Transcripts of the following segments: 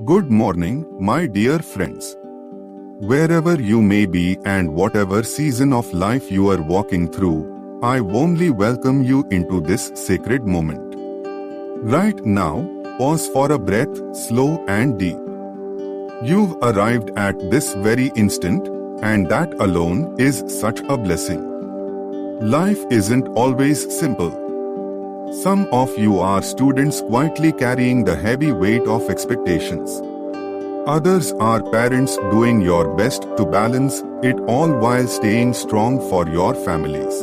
Good morning, my dear friends. Wherever you may be and whatever season of life you are walking through, I warmly welcome you into this sacred moment. Right now, pause for a breath, slow and deep. You've arrived at this very instant, and that alone is such a blessing. Life isn't always simple. Some of you are students quietly carrying the heavy weight of expectations. Others are parents doing your best to balance it all while staying strong for your families.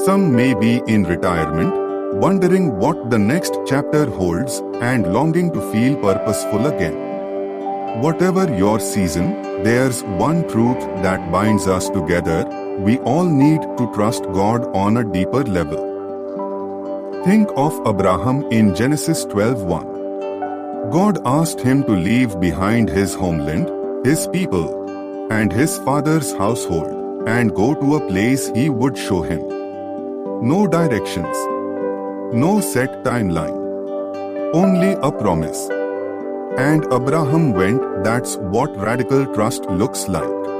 Some may be in retirement, wondering what the next chapter holds and longing to feel purposeful again. Whatever your season, there's one truth that binds us together: we all need to trust God on a deeper level. Think of Abraham in Genesis 12:1. God asked him to leave behind his homeland, his people, and his father's household, and go to a place he would show him. No directions, no set timeline, only a promise. And Abraham went. That's what radical trust looks like.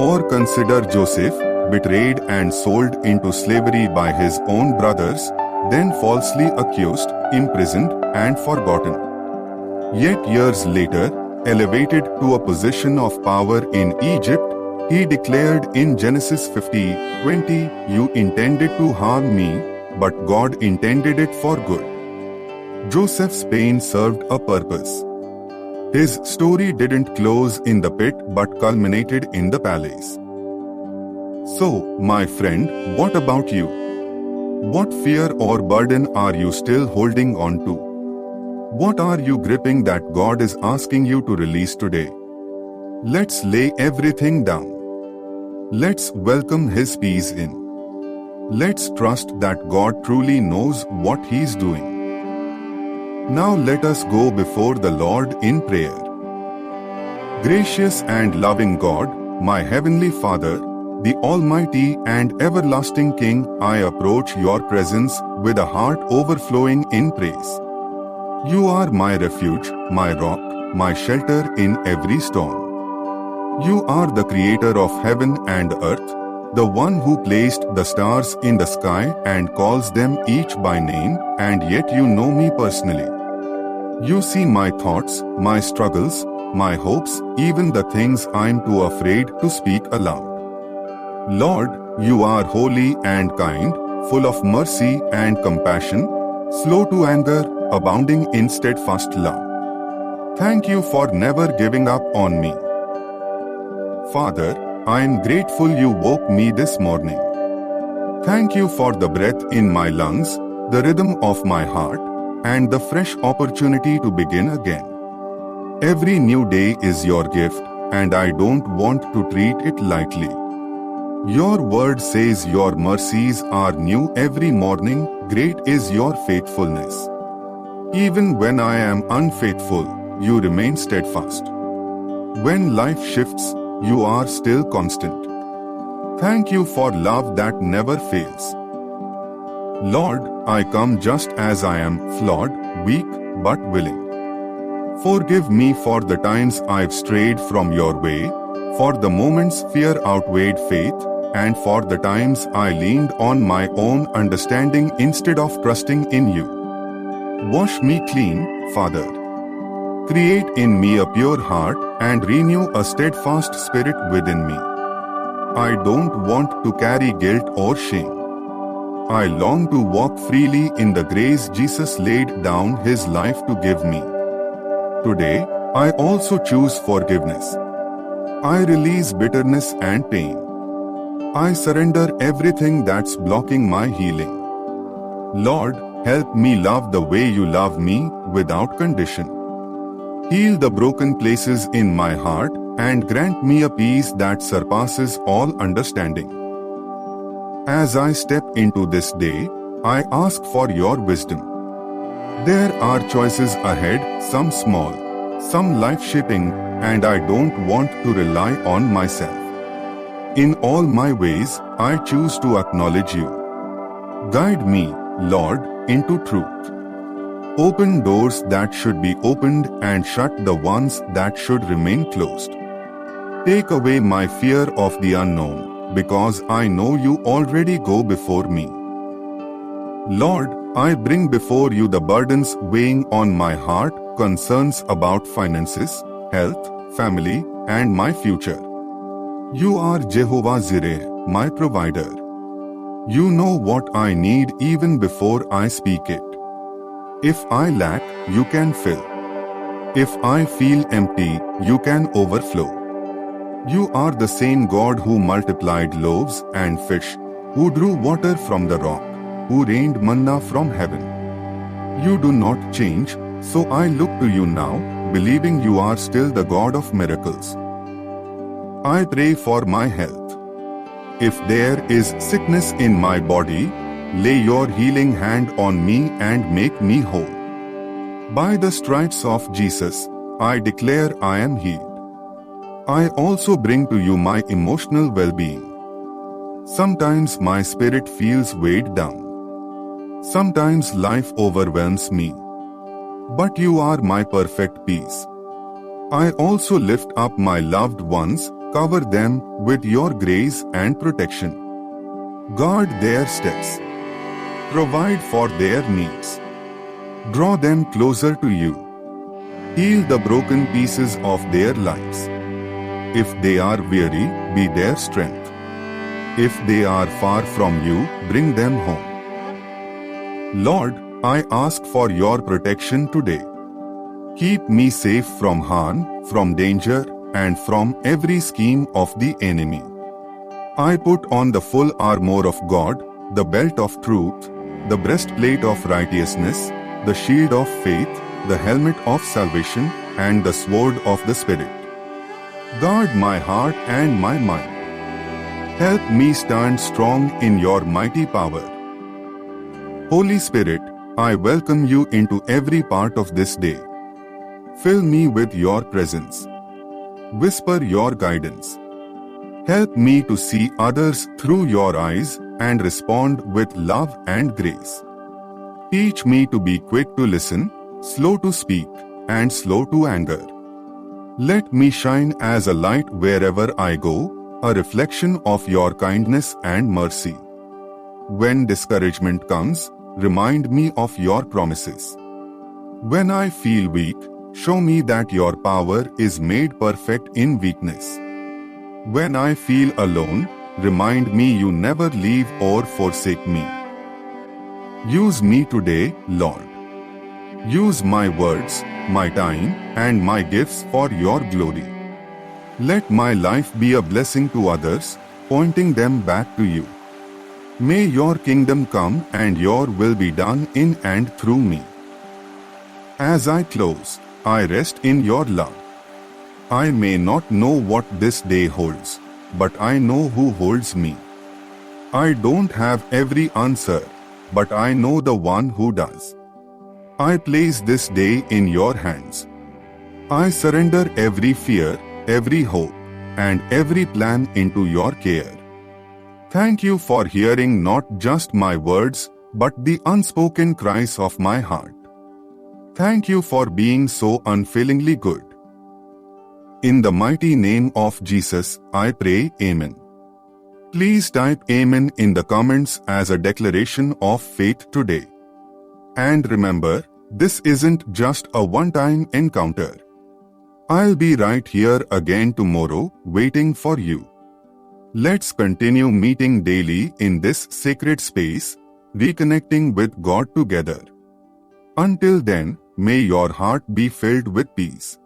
Or consider Joseph, betrayed and sold into slavery by his own brothers, then falsely accused, imprisoned, and forgotten. Yet years later, elevated to a position of power in Egypt, he declared in Genesis 50:20, "You intended to harm me, but God intended it for good." Joseph's pain served a purpose. His story didn't close in the pit but culminated in the palace. So, my friend, what about you? What fear or burden are you still holding on to? What are you gripping that God is asking you to release today? Let's lay everything down. Let's welcome His peace in. Let's trust that God truly knows what He's doing. Now let us go before the Lord in prayer. Gracious and loving God, my Heavenly Father, the Almighty and everlasting King, I approach your presence with a heart overflowing in praise. You are my refuge, my rock, my shelter in every storm. You are the creator of heaven and earth, the one who placed the stars in the sky and calls them each by name, and yet you know me personally. You see my thoughts, my struggles, my hopes, even the things I'm too afraid to speak aloud. Lord, you are holy and kind, full of mercy and compassion, slow to anger, abounding in steadfast love. Thank you for never giving up on me. Father, I am grateful you woke me this morning. Thank you for the breath in my lungs, the rhythm of my heart, and the fresh opportunity to begin again. Every new day is your gift, and I don't want to treat it lightly. Your word says your mercies are new every morning, great is your faithfulness. Even when I am unfaithful, you remain steadfast. When life shifts, you are still constant. Thank you for love that never fails. Lord, I come just as I am, flawed, weak, but willing. Forgive me for the times I've strayed from your way, for the moments fear outweighed faith, and for the times I leaned on my own understanding instead of trusting in you. Wash me clean, Father. Create in me a pure heart and renew a steadfast spirit within me. I don't want to carry guilt or shame. I long to walk freely in the grace Jesus laid down His life to give me. Today, I also choose forgiveness. I release bitterness and pain. I surrender everything that's blocking my healing. Lord, help me love the way you love me, without condition. Heal the broken places in my heart and grant me a peace that surpasses all understanding. As I step into this day, I ask for your wisdom. There are choices ahead, some small, some life-shaping, and I don't want to rely on myself. In all my ways, I choose to acknowledge you. Guide me, Lord, into truth. Open doors that should be opened and shut the ones that should remain closed. Take away my fear of the unknown, because I know you already go before me. Lord, I bring before you the burdens weighing on my heart, concerns about finances, health, family, and my future. You are Jehovah Jireh, my provider. You know what I need even before I speak it. If I lack, you can fill. If I feel empty, you can overflow. You are the same God who multiplied loaves and fish, who drew water from the rock, who rained manna from heaven. You do not change, so I look to you now, believing you are still the God of miracles. I pray for my health. If there is sickness in my body, lay your healing hand on me and make me whole. By the stripes of Jesus, I declare I am healed. I also bring to you my emotional well-being. Sometimes my spirit feels weighed down. Sometimes life overwhelms me. But you are my perfect peace. I also lift up my loved ones, cover them with your grace and protection. Guard their steps. Provide for their needs. Draw them closer to you. Heal the broken pieces of their lives. If they are weary, be their strength. If they are far from you, bring them home. Lord, I ask for your protection today. Keep me safe from harm, from danger, and from every scheme of the enemy. I put on the full armor of God, the belt of truth, the breastplate of righteousness, the shield of faith, the helmet of salvation, and the sword of the Spirit. Guard my heart and my mind. Help me stand strong in your mighty power. Holy Spirit, I welcome you into every part of this day. Fill me with your presence. Whisper your guidance. Help me to see others through your eyes and respond with love and grace. Teach me to be quick to listen, slow to speak, and slow to anger. Let me shine as a light wherever I go, a reflection of your kindness and mercy. When discouragement comes, remind me of your promises. When I feel weak, show me that your power is made perfect in weakness. When I feel alone, remind me you never leave or forsake me. Use me today, Lord. Use my words, my time, and my gifts for your glory. Let my life be a blessing to others, pointing them back to you. May your kingdom come and your will be done in and through me. As I close, I rest in your love. I may not know what this day holds, but I know who holds me. I don't have every answer, but I know the one who does. I place this day in your hands. I surrender every fear, every hope, and every plan into your care. Thank you for hearing not just my words, but the unspoken cries of my heart. Thank you for being so unfailingly good. In the mighty name of Jesus, I pray, Amen. Please type Amen in the comments as a declaration of faith today. And remember, this isn't just a one-time encounter. I'll be right here again tomorrow, waiting for you. Let's continue meeting daily in this sacred space, reconnecting with God together. Until then, may your heart be filled with peace.